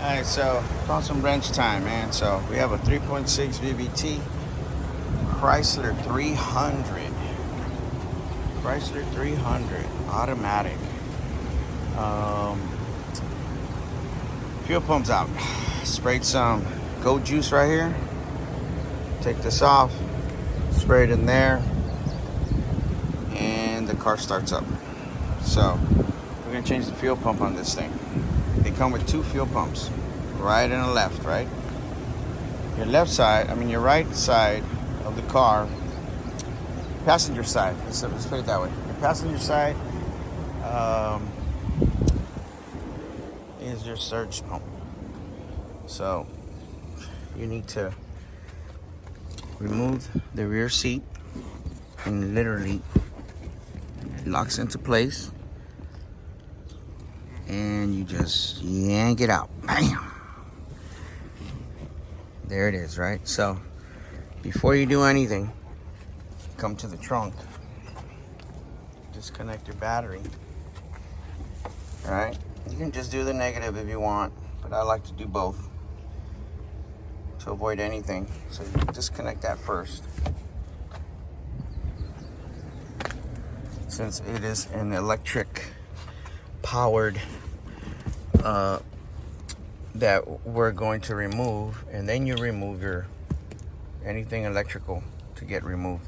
Alright, so it's on some wrench time, man. So we have a 3.6 VVT Chrysler 300. Chrysler 300 automatic. Fuel pump's out. Sprayed some goat juice right here. Take this off. Spray it in there. And the car starts up. So we're gonna change the fuel pump on this thing. They come with two fuel pumps, right and a left, right? Your left side, your right side of the car, passenger side, let's put it that way. Your passenger side is your surge pump. So you need to remove the rear seat, and literally it locks into place, and you just yank it out. Bam! There it is, right? So before you do anything, come to the trunk, disconnect your battery. All right, you can just do the negative if you want, but I like to do both to avoid anything. So you disconnect that first, since it is an electric powered that we're going to remove, and then you remove your anything electrical to get removed.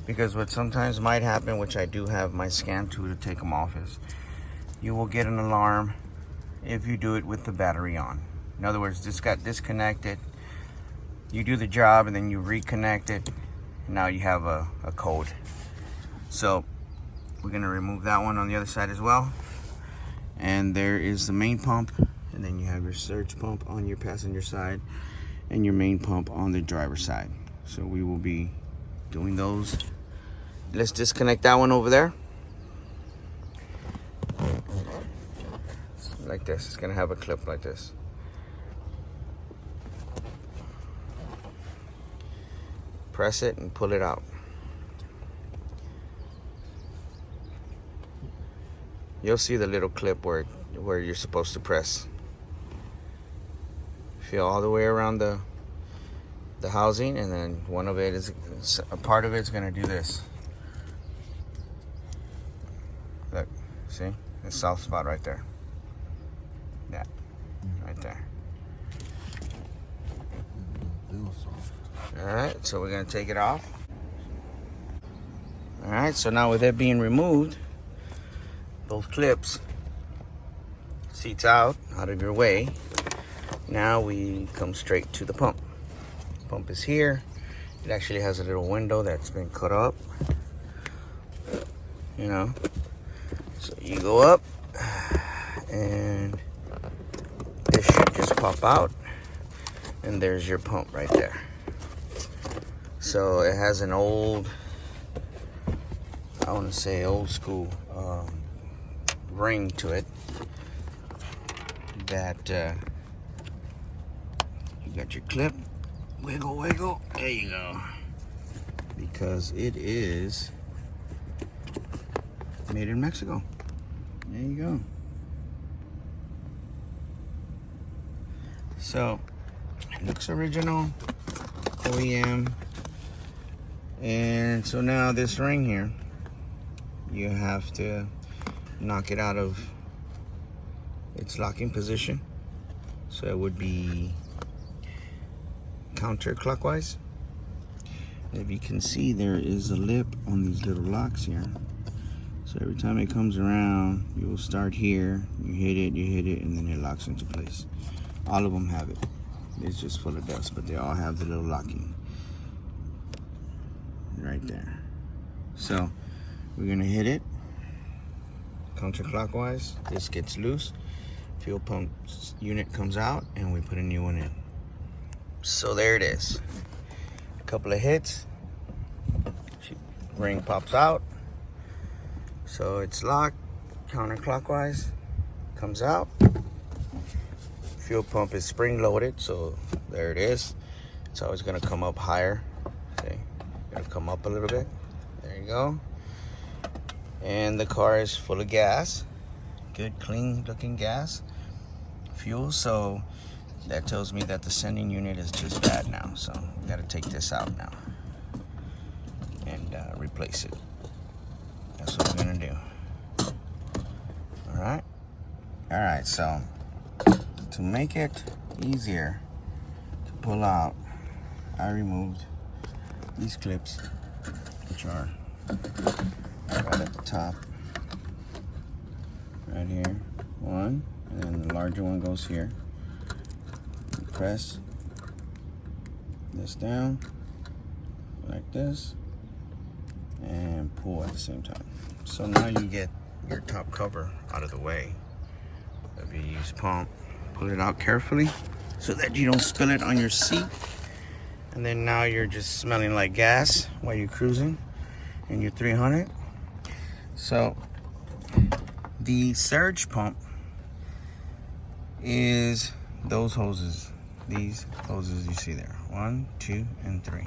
Because what sometimes might happen, which I do have my scan tool to take them off, is you will get an alarm if you do it with the battery on. In other words, this got disconnected, you do the job, and then you reconnect it, and now you have a code. So we're gonna remove that one on the other side as well. And there is the main pump, and then you have your surge pump on your passenger side and your main pump on the driver's side. So we will be doing those. Let's disconnect that one over there. Like this. It's gonna have a clip like this. Press it and pull it out. You'll see the little clip where you're supposed to press. Feel all the way around the housing, and then one of it is, a part of it's gonna do this. Look, see? The soft spot right there. That, right there. All right, so we're gonna take it off. All right, so now with it being removed, both clips, seats out of your way, now we come straight to the pump. Pump is here. It actually has a little window that's been cut up, so you go up, and this should just pop out, and there's your pump right there. So it has an old, I want to say old school ring to it, that you got your clip, wiggle, there you go, because it is made in Mexico. There you go. So it looks original, OEM. And so now this ring here, you have to knock it out of its locking position. So it would be counterclockwise. If you can see, there is a lip on these little locks here. So every time it comes around, you will start here, you hit it, and then it locks into place. All of them have it. It's just full of dust, but they all have the little locking right there. So we're gonna hit it counterclockwise. This gets loose, fuel pump unit comes out, and we put a new one in. So there it is. A couple of hits, ring pops out. So it's locked counterclockwise, comes out. Fuel pump is spring loaded, so there it is. It's always gonna come up higher. See, gonna come up a little bit. There you go. And the car is full of gas, good clean looking gas, fuel. So that tells me that the sending unit is just bad now. So we got to take this out now and replace it. That's what we're gonna do. All right, so to make it easier to pull out, I removed these clips, which are right at the top, right here, one, and then the larger one goes here. You press this down like this and pull at the same time. So now you get your top cover out of the way. If you use pump, pull it out carefully so that you don't spill it on your seat. And then now you're just smelling like gas while you're cruising in your 300. So the surge pump is those hoses. These hoses you see there, 1, 2, and 3.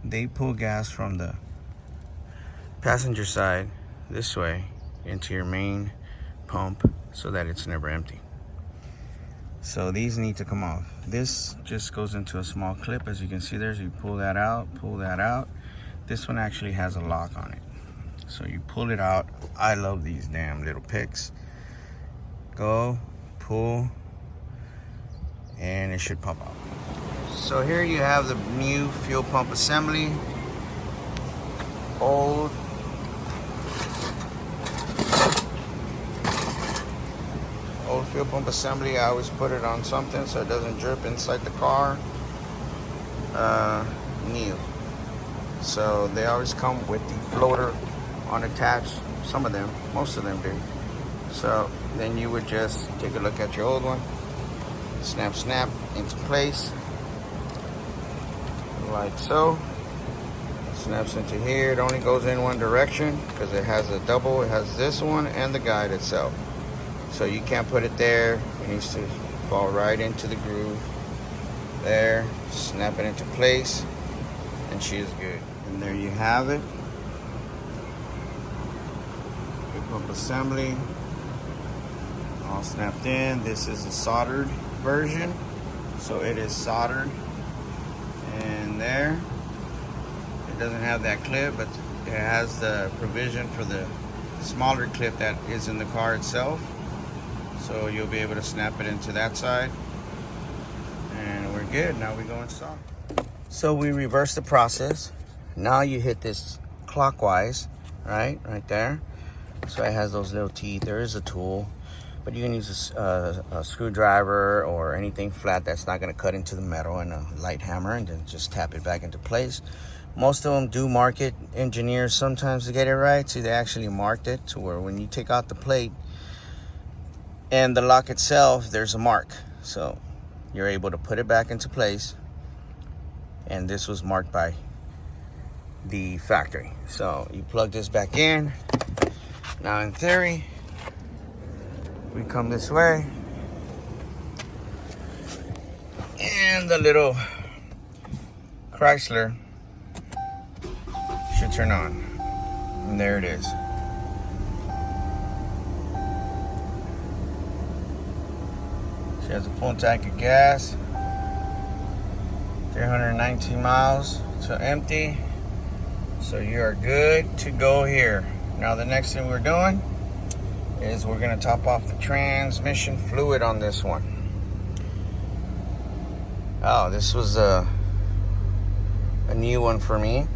They pull gas from the passenger side this way into your main pump so that it's never empty. So these need to come off. This just goes into a small clip, as you can see there. So you pull that out, pull that out. This one actually has a lock on it. So you pull it out. I love these damn little picks. Go, pull, and it should pop out. So here you have the new fuel pump assembly. Old fuel pump assembly. I always put it on something so it doesn't drip inside the car. New. So they always come with the floater unattached. Some of them, most of them do. So then you would just take a look at your old one, snap into place like so. Snaps into here. It only goes in one direction because it has a double. It has this one and the guide itself. So you can't put it there. It needs to fall right into the groove. There, snap it into place, and she is good. And there you have it. Fuel pump assembly, all snapped in. This is a soldered version, so it is soldered. And there, it doesn't have that clip, but it has the provision for the smaller clip that is in the car itself. So you'll be able to snap it into that side. And we're good. Now we go inside. So we reverse the process. Now you hit this clockwise, right there. So it has those little teeth. There is a tool, but you can use a screwdriver or anything flat that's not going to cut into the metal, and a light hammer, and then just tap it back into place. Most of them do mark it. Engineers sometimes to get it right, so they actually marked it to where when you take out the plate and the lock itself, there's a mark. So you're able to put it back into place. And this was marked by the factory. So you plug this back in. Now in theory, we come this way. And the little Chrysler should turn on. And there it is. She has a full tank of gas, 319 miles to empty. So you are good to go here. Now the next thing we're doing is we're gonna top off the transmission fluid on this one. Oh, this was a new one for me.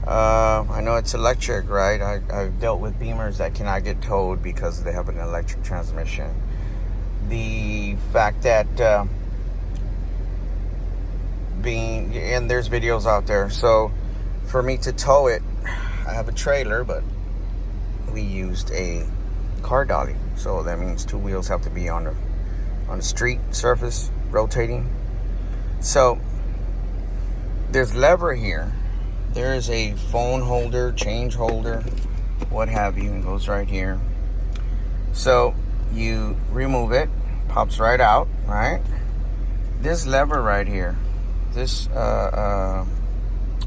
I know it's electric, right? I've dealt with Beamers that cannot get towed because they have an electric transmission. The fact that and there's videos out there. So for me to tow it, I have a trailer, but we used a car dolly. So that means two wheels have to be on the street surface, rotating. So there's lever here. There is a phone holder, change holder, what have you, and goes right here. So you remove it, pops right out, right? This lever right here, this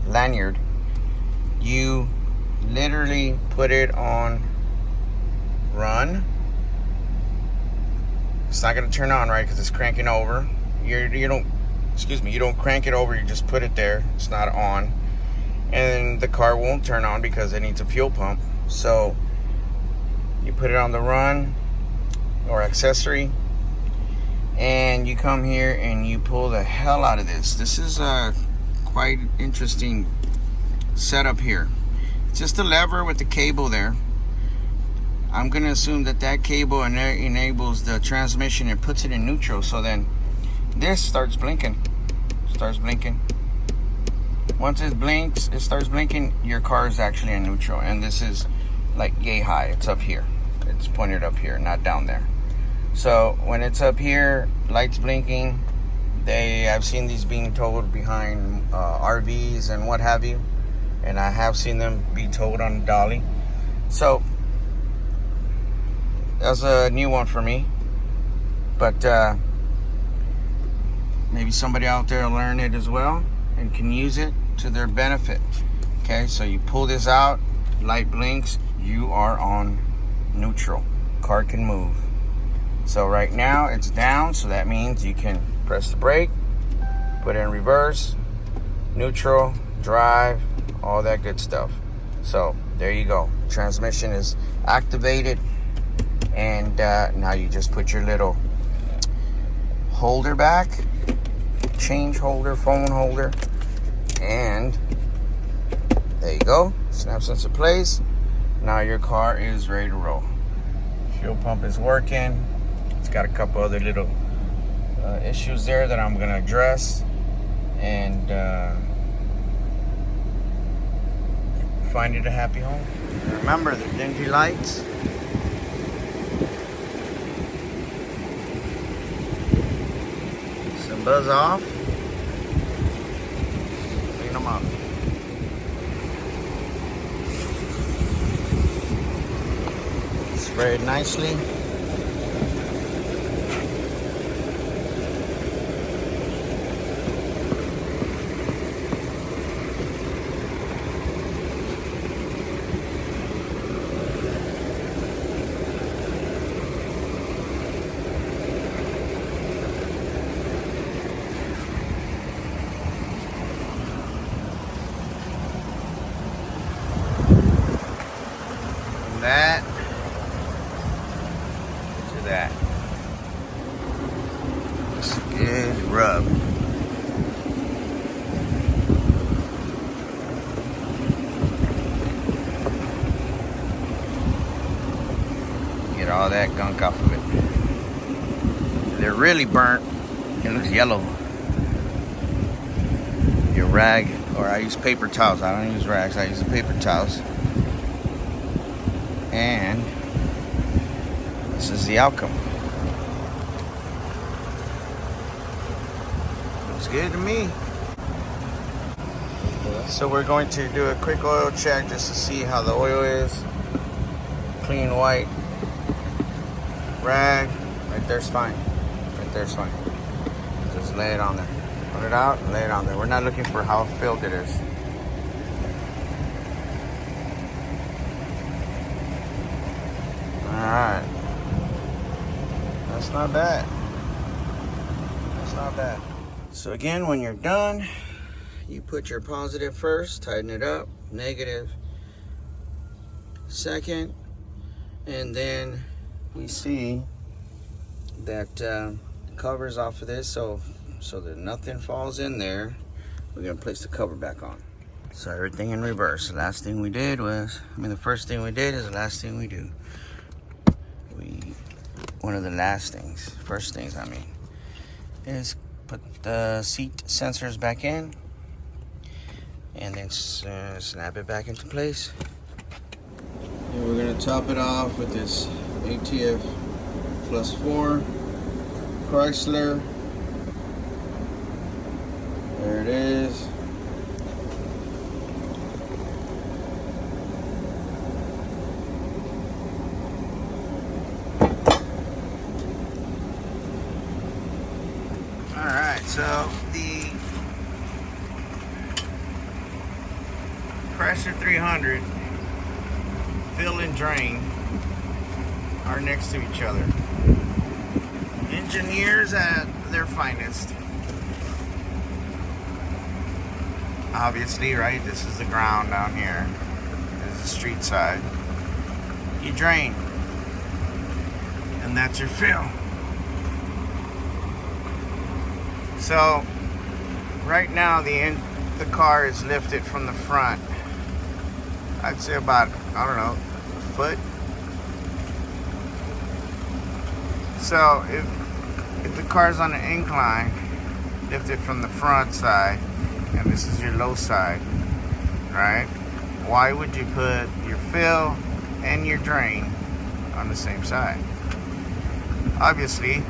lanyard, you literally put it on run, It's not gonna turn on, right? Because it's cranking over. You don't, excuse me, you don't crank it over. You just put it there. It's not on, and the car won't turn on because it needs a fuel pump. So you put it on the run or accessory, and you come here and you pull the hell out of this. This is a quite interesting setup here. It's just a lever with the cable there. I'm gonna assume that that cable enables the transmission and puts it in neutral. So then this starts blinking. Once it blinks, it starts blinking, your car is actually in neutral. And this is like yay high. It's up here. It's pointed up here, not down there. So when it's up here, lights blinking, I've seen these being towed behind RVs and what have you, and I have seen them be towed on a dolly. So that's a new one for me, but maybe somebody out there will learn it as well and can use it to their benefit. Okay, so you pull this out, light blinks, you are on neutral. Car can move. So right now it's down, so that means you can press the brake, put it in reverse, neutral, drive, all that good stuff. So there you go. Transmission is activated, and now you just put your little holder back, change holder, phone holder, and there you go. Snaps into place. Now your car is ready to roll. Fuel pump is working. It's got a couple other little issues there that I'm gonna address, and find it a happy home. Remember the dingy lights. Some buzz off. Clean them up. Spray it nicely. That to that. It's a good rub. Get all that gunk off of it. They're really burnt. It looks yellow. Your rag, or I use paper towels. I don't use rags, I use the paper towels. And this is the outcome. Looks good to me. So we're going to do a quick oil check just to see how the oil is. Clean white rag. Right there's fine. Right there's fine. Just lay it on there. Put it out and lay it on there. We're not looking for how filled it is. Alright. That's not bad. That's not bad. So again, when you're done, you put your positive first, tighten it up, negative second, and then we see that the cover's off of this, so that nothing falls in there. We're gonna place the cover back on. So everything in reverse. The last thing we did was, the first thing we did is the last thing we do. One of the last things, first things is put the seat sensors back in, and then snap it back into place. And we're gonna top it off with this ATF +4 Chrysler. There it is. So the Chrysler 300 fill and drain are next to each other. Engineers at their finest. Obviously, right? This is the ground down here. This is the street side. You drain. And that's your fill. So, right now the car is lifted from the front. I'd say about, I don't know, a foot. So if the car's on an incline, lift it from the front side, and this is your low side, right? Why would you put your fill and your drain on the same side? Obviously,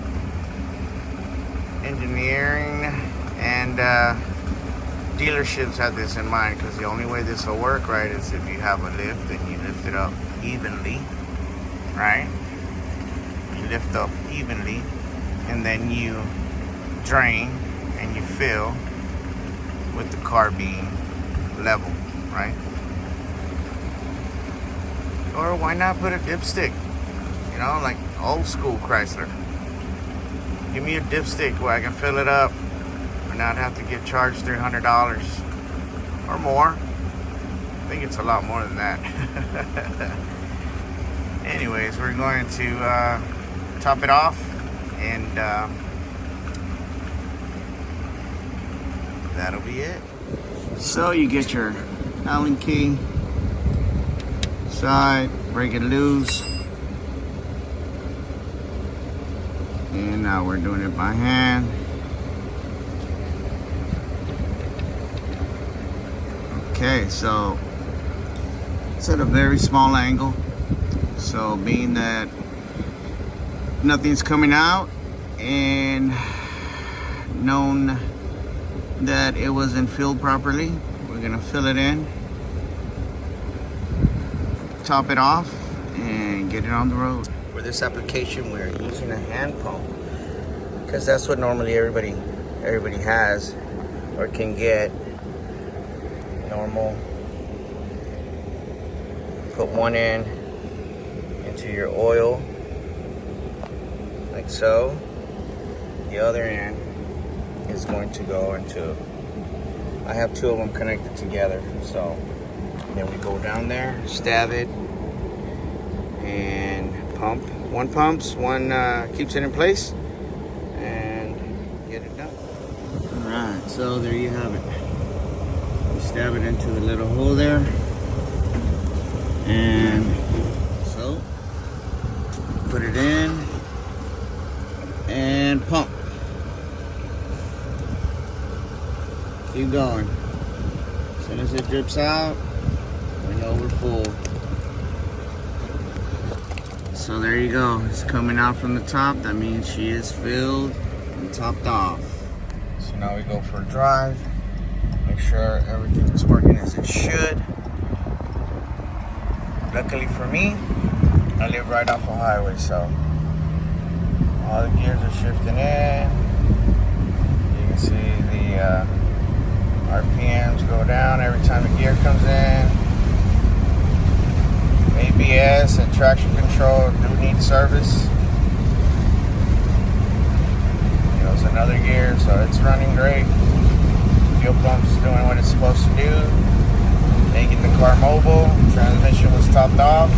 engineering and dealerships have this in mind, because the only way this will work right is if you have a lift and you lift it up evenly, right? You lift up evenly, and then you drain and you fill with the car being level, right? Or why not put a dipstick? You know, like old school Chrysler. Give me a dipstick where I can fill it up and not have to get charged $300 or more. I think it's a lot more than that. Anyways, we're going to top it off, and that'll be it. So you get your Allen key, side, break it loose, and now we're doing it by hand. Okay, so it's at a very small angle, so being that nothing's coming out and known that it wasn't filled properly, we're gonna fill it in, top it off, and get it on the road. For this application, we're using a hand pump, because that's what normally everybody has or can get. Normal. Put one end into your oil, like so. The other end is going to go into, I have two of them connected together, so then we go down there, stab it, and pump. One pumps, one keeps it in place, and get it done. All right, so there you have it. You stab it into the little hole there, and so put it in and pump. Keep going. As soon as it drips out, we know we're full. So there you go. It's coming out from the top. That means she is filled and topped off. So now we go for a drive. Make sure everything is working as it should. Luckily for me, I live right off a highway, so all the gears are shifting in. You can see the RPMs go down every time the gear comes in. ABS and traction control do need service. Goes another gear, so it's running great. Fuel pump's doing what it's supposed to do, making the car mobile. Transmission was topped off.